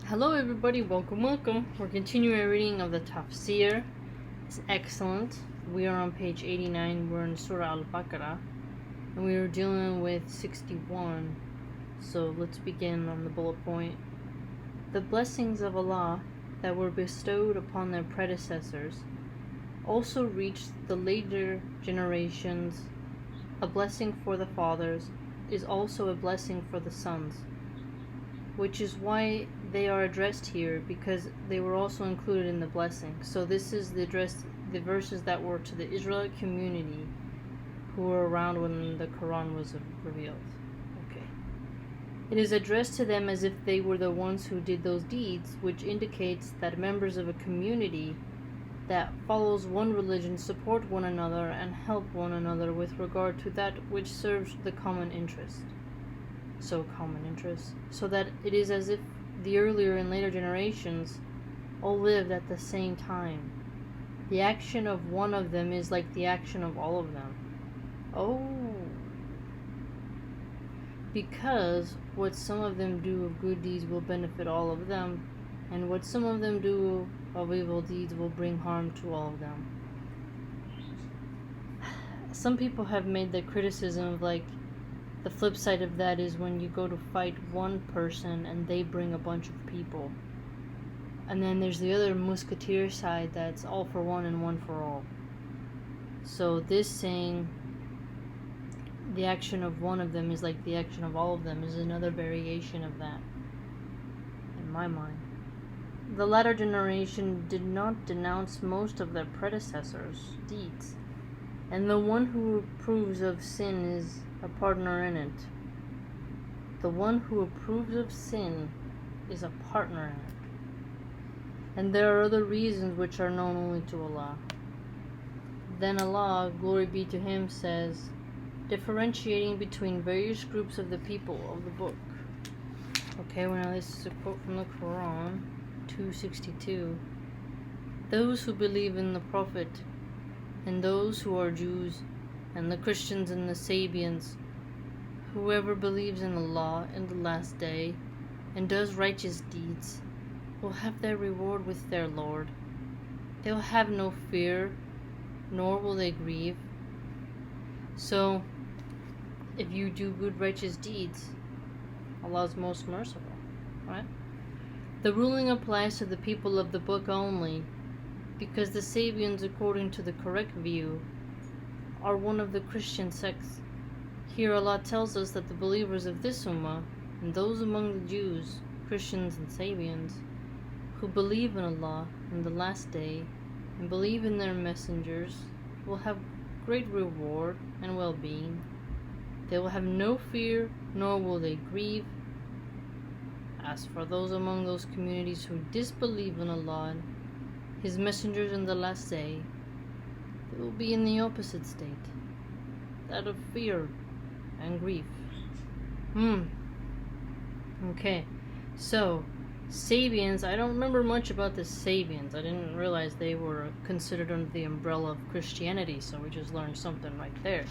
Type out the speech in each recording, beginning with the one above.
Hello everybody, welcome. We're continuing our reading of the Tafseer. It's excellent. We are on page 89, we're in Surah Al-Baqarah, and we are dealing with 61. So let's begin on the bullet point. The blessings of Allah that were bestowed upon their predecessors also reached the later generations. A blessing for the fathers is also a blessing for the sons, which is why they are addressed here, because they were also included in the blessing. So this is the verses that were to the Israelite community who were around when the Quran was revealed. Okay. It is addressed to them as if they were the ones who did those deeds, which indicates that members of a community that follows one religion support one another and help one another with regard to that which serves the common interest. So that it is as if the earlier and later generations all lived at the same time. The action of one of them is like the action of all of them. Because what some of them do of good deeds will benefit all of them, and what some of them do of evil deeds will bring harm to all of them. Some people have made the criticism of the flip side of that is when you go to fight one person and they bring a bunch of people. And then there's the other musketeer side that's all for one and one for all. So this saying the action of one of them is like the action of all of them is another variation of that, in my mind. The latter generation did not denounce most of their predecessors' deeds, and the one who approves of sin is a partner in it. The one who approves of sin is a partner in it. And there are other reasons which are known only to Allah. Then Allah, glory be to Him, says, differentiating between various groups of the people of the book. Okay, well now this is a quote from the Quran, 262. Those who believe in the Prophet, and those who are Jews, and the Christians and the Sabians, whoever believes in Allah and the last day, and does righteous deeds, will have their reward with their Lord. They will have no fear, nor will they grieve. So, if you do good righteous deeds, Allah is most merciful, right? The ruling applies to the people of the book only, because the Sabians, according to the correct view, are one of the Christian sects. Here Allah tells us that the believers of this Ummah, and those among the Jews, Christians and Sabians, who believe in Allah and the last day, and believe in their messengers, will have great reward and well-being. They will have no fear, nor will they grieve. As for those among those communities who disbelieve in Allah and His messengers in the last day, they will be in the opposite state, that of fear and grief. Okay, so Sabians, I don't remember much about the Sabians. I didn't realize they were considered under the umbrella of Christianity, so we just learned something right there.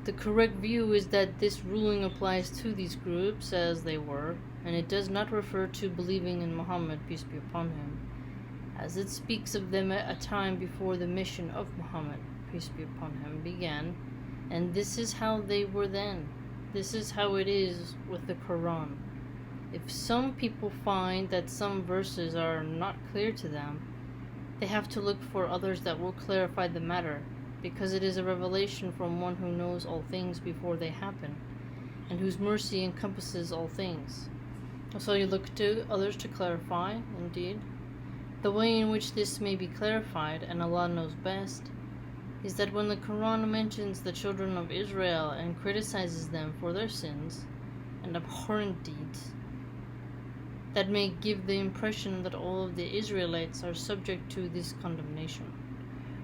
The correct view is that this ruling applies to these groups as they were, and it does not refer to believing in Muhammad, peace be upon him, as it speaks of them at a time before the mission of Muhammad, peace be upon him, began, and this is how they were then. This is how it is with the Quran. If some people find that some verses are not clear to them, they have to look for others that will clarify the matter, because it is a revelation from one who knows all things before they happen, and whose mercy encompasses all things. So you look to others to clarify, indeed. The way in which this may be clarified, and Allah knows best, is that when the Quran mentions the children of Israel and criticizes them for their sins and abhorrent deeds, that may give the impression that all of the Israelites are subject to this condemnation.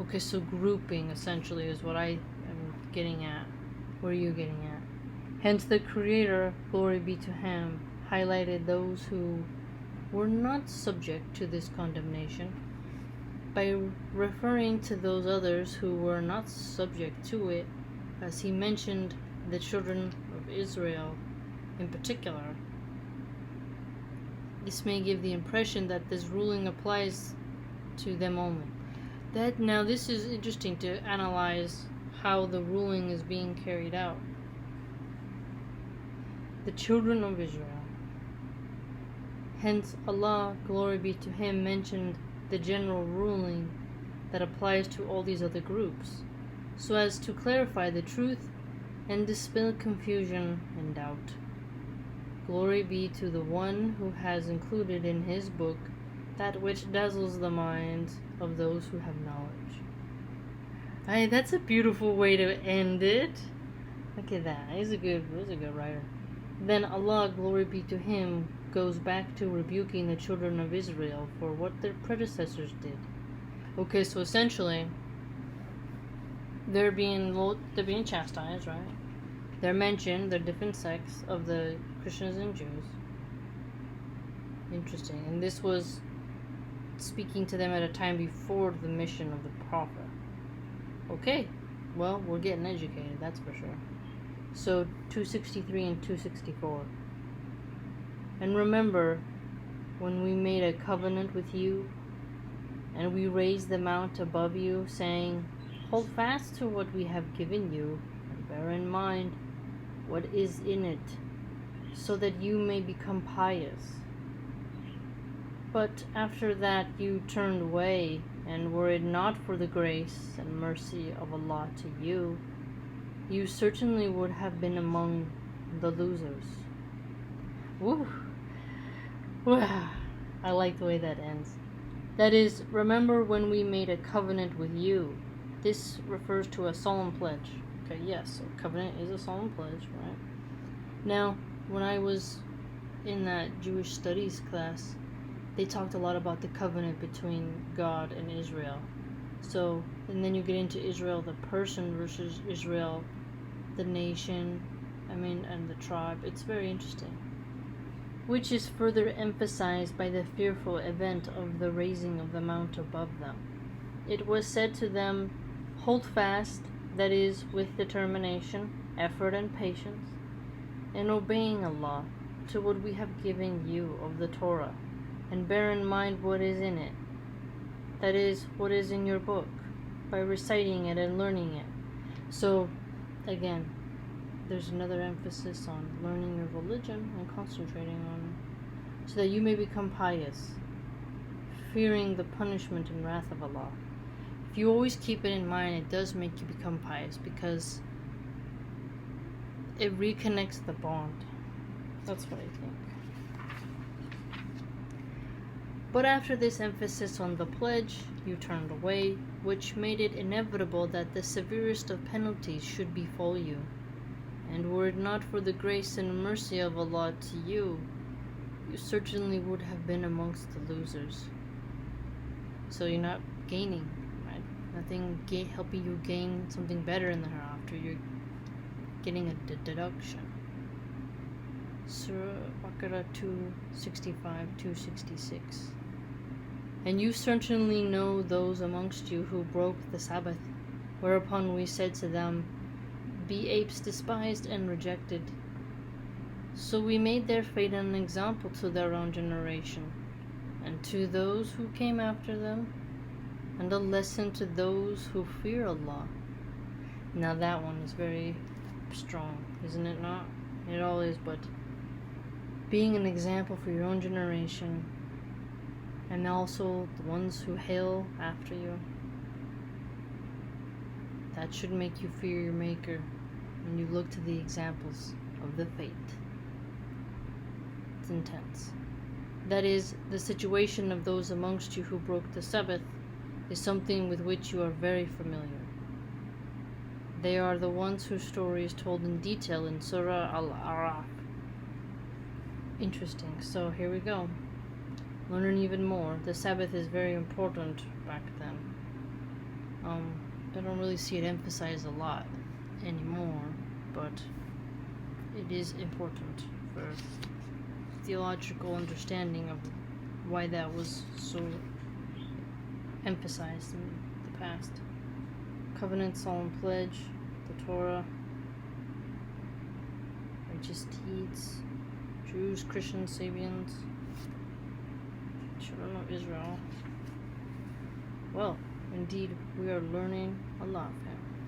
Okay, so grouping essentially is what I am getting at. What are you getting at? Hence the Creator, glory be to Him, highlighted those who were not subject to this condemnation by referring to those others who were not subject to it, as He mentioned the children of Israel in particular. This may give the impression that this ruling applies to them only. Now this is interesting to analyze how the ruling is being carried out. The children of Israel. Hence Allah, glory be to Him, mentioned the general ruling that applies to all these other groups, so as to clarify the truth and dispel confusion and doubt. Glory be to the One who has included in His book that which dazzles the minds of those who have knowledge. Hey, that's a beautiful way to end it. Look at that. He's a good writer. Then Allah, glory be to Him, goes back to rebuking the children of Israel for what their predecessors did. Okay, so essentially, they're being chastised, right? They're mentioned, they're different sects of the Christians and Jews. Interesting. And this was speaking to them at a time before the mission of the prophet. Okay, well, we're getting educated, that's for sure. So 263 and 264. And remember, when we made a covenant with you, and we raised the mount above you, saying, hold fast to what we have given you, and bear in mind what is in it, so that you may become pious. But after that you turned away, and were it not for the grace and mercy of Allah to you, you certainly would have been among the losers. Woo! Wow. I like the way that ends. That is, remember when we made a covenant with you. This refers to a solemn pledge. Okay, yes, so covenant is a solemn pledge, right? Now, when I was in that Jewish studies class, they talked a lot about the covenant between God and Israel. So, and then you get into Israel, the person, versus Israel, the nation, and the tribe. It's very interesting. Which is further emphasized by the fearful event of the raising of the mount above them. It was said to them, hold fast, that is, with determination, effort, and patience, in obeying Allah, to what we have given you of the Torah, and bear in mind what is in it, that is, what is in your book, by reciting it and learning it. So, again, there's another emphasis on learning your religion and concentrating on it, so that you may become pious, fearing the punishment and wrath of Allah. If you always keep it in mind, it does make you become pious, because it reconnects the bond. That's what I think. But after this emphasis on the pledge, you turned away, which made it inevitable that the severest of penalties should befall you. And were it not for the grace and mercy of Allah to you, you certainly would have been amongst the losers. So you're not gaining, right? Nothing helping you gain something better in the hereafter. You're getting a deduction. Surah Baqarah 265, 266. And you certainly know those amongst you who broke the Sabbath, whereupon we said to them, be apes despised and rejected. So we made their fate an example to their own generation, and to those who came after them, and a lesson to those who fear Allah. Now that one is very strong, isn't it not? It all is, but being an example for your own generation, and also the ones who hail after you, that should make you fear your Maker when you look to the examples of the fate. It's intense. That is, the situation of those amongst you who broke the Sabbath is something with which you are very familiar. They are the ones whose story is told in detail in Surah Al-A'raf. Interesting. So here we go. Learn even more. The Sabbath is very important back then. I don't really see it emphasized a lot anymore, but it is important for theological understanding of why that was so emphasized in the past. Covenant, solemn pledge, the Torah, righteous deeds, Jews, Christians, Sabians. don't know Israel. Well, indeed, we are learning a lot, fam.